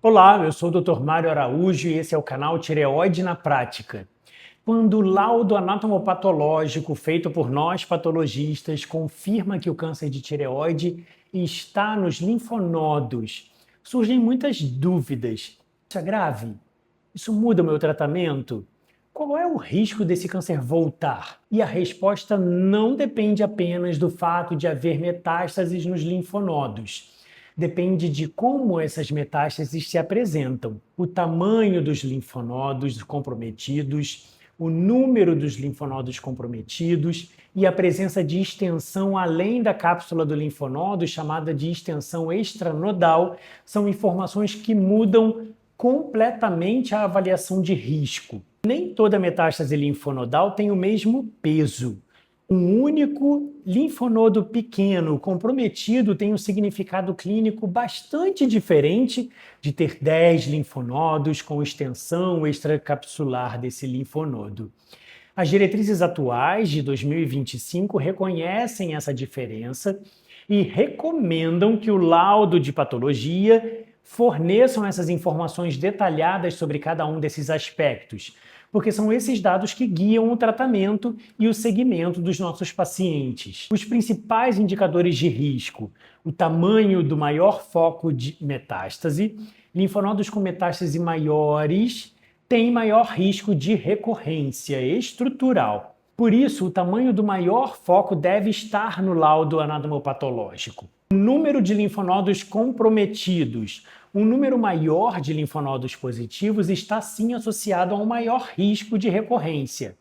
Olá, eu sou o Dr. Mário Araújo e esse é o canal Tireoide na Prática. Quando o laudo anatomopatológico feito por nós patologistas confirma que o câncer de tireoide está nos linfonodos, surgem muitas dúvidas. Isso é grave? Isso muda o meu tratamento? Qual é o risco desse câncer voltar? E a resposta não depende apenas do fato de haver metástases nos linfonodos. Depende de como essas metástases se apresentam, o tamanho dos linfonodos comprometidos, o número dos linfonodos comprometidos e a presença de extensão além da cápsula do linfonodo, chamada de extensão extranodal, são informações que mudam completamente a avaliação de risco. Nem toda metástase linfonodal tem o mesmo peso. Um único linfonodo pequeno comprometido tem um significado clínico bastante diferente de ter 10 linfonodos com extensão extracapsular desse linfonodo. As diretrizes atuais de 2025 reconhecem essa diferença e recomendam que o laudo de patologia forneçam essas informações detalhadas sobre cada um desses aspectos, porque são esses dados que guiam o tratamento e o segmento dos nossos pacientes. Os principais indicadores de risco: o tamanho do maior foco de metástase. Linfonodos com metástase maiores têm maior risco de recorrência estrutural. Por isso, o tamanho do maior foco deve estar no laudo anatomopatológico. O número de linfonodos comprometidos. Um número maior de linfonodos positivos está sim associado a um maior risco de recorrência.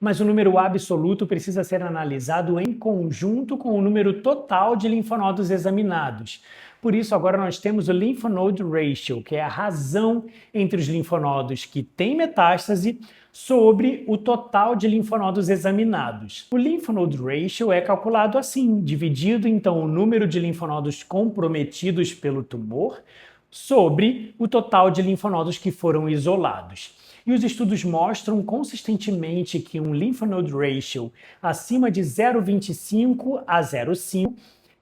Mas o número absoluto precisa ser analisado em conjunto com o número total de linfonodos examinados. Por isso, agora nós temos o Lymph Node Ratio, que é a razão entre os linfonodos que têm metástase sobre o total de linfonodos examinados. O Lymph Node Ratio é calculado assim, dividido então o número de linfonodos comprometidos pelo tumor sobre o total de linfonodos que foram isolados. E os estudos mostram consistentemente que um Lymph Node Ratio acima de 0,25 a 0,5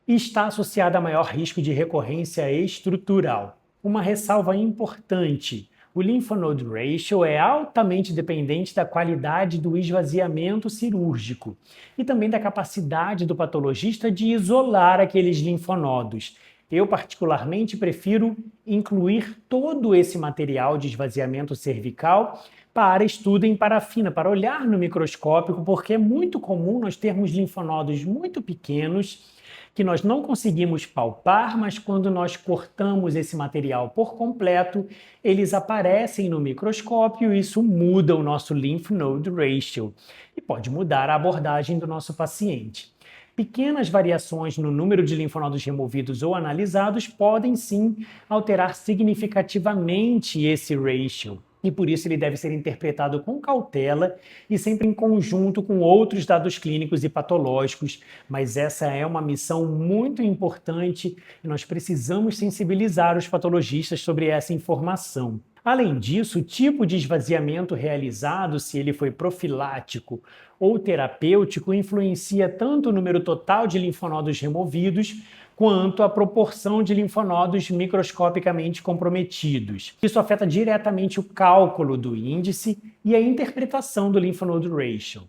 está associado a maior risco de recorrência estrutural. Uma ressalva importante: o Lymph Node Ratio é altamente dependente da qualidade do esvaziamento cirúrgico e também da capacidade do patologista de isolar aqueles linfonodos. Eu, particularmente, prefiro incluir todo esse material de esvaziamento cervical para estudo em parafina, para olhar no microscópio, porque é muito comum nós termos linfonodos muito pequenos que nós não conseguimos palpar, mas quando nós cortamos esse material por completo, eles aparecem no microscópio e isso muda o nosso Lymph Node Ratio e pode mudar a abordagem do nosso paciente. Pequenas variações no número de linfonodos removidos ou analisados podem sim alterar significativamente esse ratio. E por isso ele deve ser interpretado com cautela e sempre em conjunto com outros dados clínicos e patológicos, mas essa é uma missão muito importante e nós precisamos sensibilizar os patologistas sobre essa informação. Além disso, o tipo de esvaziamento realizado, se ele foi profilático ou terapêutico, influencia tanto o número total de linfonodos removidos quanto a proporção de linfonodos microscopicamente comprometidos. Isso afeta diretamente o cálculo do índice e a interpretação do Lymph Node Ratio.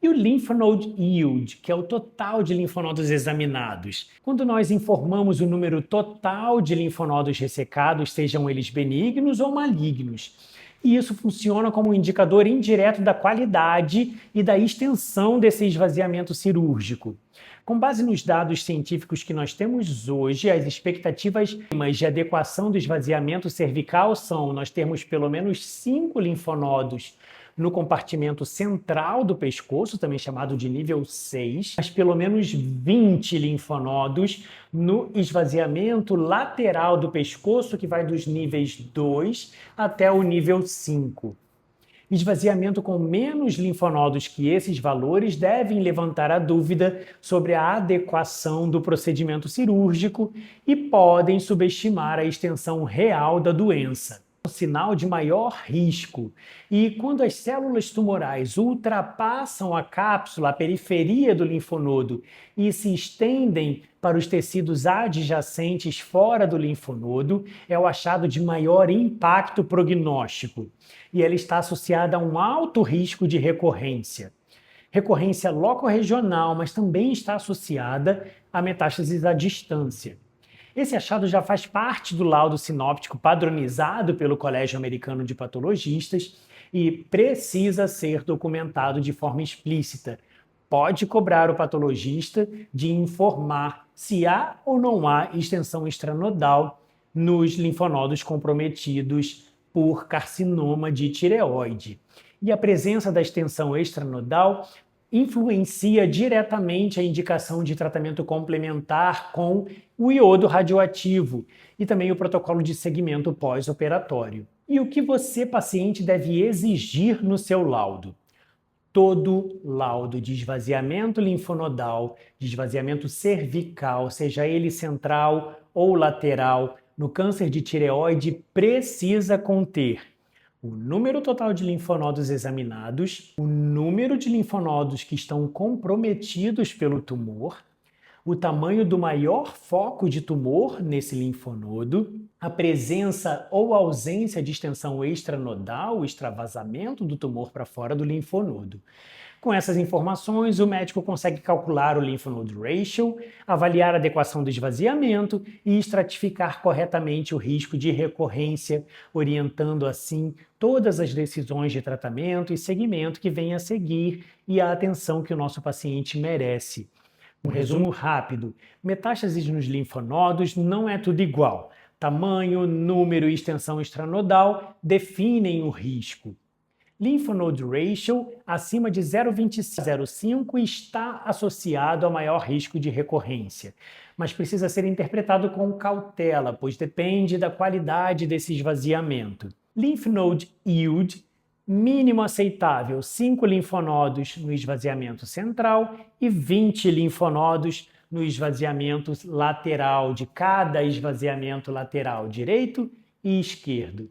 E o Lymph Node Yield, que é o total de linfonodos examinados. Quando nós informamos o número total de linfonodos ressecados, sejam eles benignos ou malignos. E isso funciona como um indicador indireto da qualidade e da extensão desse esvaziamento cirúrgico. Com base nos dados científicos que nós temos hoje, as expectativas de adequação do esvaziamento cervical são nós termos pelo menos 5 linfonodos no compartimento central do pescoço, também chamado de nível 6, mas pelo menos 20 linfonodos no esvaziamento lateral do pescoço, que vai dos níveis 2 até o nível 5. Esvaziamento com menos linfonodos que esses valores devem levantar a dúvida sobre a adequação do procedimento cirúrgico e podem subestimar a extensão real da doença. um sinal de maior risco. E quando as células tumorais ultrapassam a cápsula, a periferia do linfonodo, e se estendem para os tecidos adjacentes fora do linfonodo, é o achado de maior impacto prognóstico. E ela está associada a um alto risco de recorrência. Recorrência locorregional, mas também está associada a metástases à distância. Esse achado já faz parte do laudo sinóptico padronizado pelo Colégio Americano de Patologistas e precisa ser documentado de forma explícita. Pode cobrar o patologista de informar se há ou não há extensão extranodal nos linfonodos comprometidos por carcinoma de tireoide. E a presença da extensão extranodal influencia diretamente a indicação de tratamento complementar com o iodo radioativo e também o protocolo de segmento pós-operatório. E o que você, paciente, deve exigir no seu laudo? Todo laudo de esvaziamento linfonodal, de esvaziamento cervical, seja ele central ou lateral, no câncer de tireoide, precisa conter o número total de linfonodos examinados, o número de linfonodos que estão comprometidos pelo tumor, o tamanho do maior foco de tumor nesse linfonodo, a presença ou ausência de extensão extranodal, o extravasamento do tumor para fora do linfonodo. Com essas informações, o médico consegue calcular o lymph node ratio, avaliar a adequação do esvaziamento e estratificar corretamente o risco de recorrência, orientando assim todas as decisões de tratamento e segmento que vêm a seguir e a atenção que o nosso paciente merece. Um resumo rápido: metástases nos linfonodos não é tudo igual. Tamanho, número e extensão extranodal definem o risco. Lymph node ratio acima de 0,25 está associado a maior risco de recorrência, mas precisa ser interpretado com cautela, pois depende da qualidade desse esvaziamento. Lymph node yield mínimo aceitável, 5 linfonodos no esvaziamento central e 20 linfonodos no esvaziamento lateral, de cada esvaziamento lateral direito e esquerdo.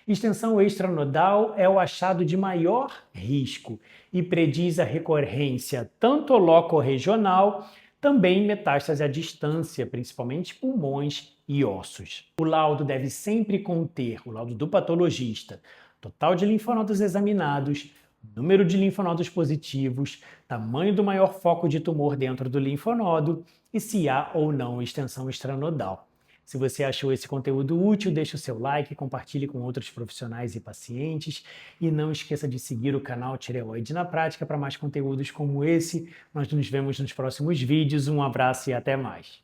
Extensão extranodal é o achado de maior risco e prediz a recorrência tanto locorregional, também metástase à distância, principalmente pulmões e ossos. O laudo deve sempre conter, o laudo do patologista, total de linfonodos examinados, número de linfonodos positivos, tamanho do maior foco de tumor dentro do linfonodo e se há ou não extensão extranodal. Se você achou esse conteúdo útil, deixe o seu like, compartilhe com outros profissionais e pacientes e não esqueça de seguir o canal Tireoide na Prática para mais conteúdos como esse. Nós nos vemos nos próximos vídeos. Um abraço e até mais!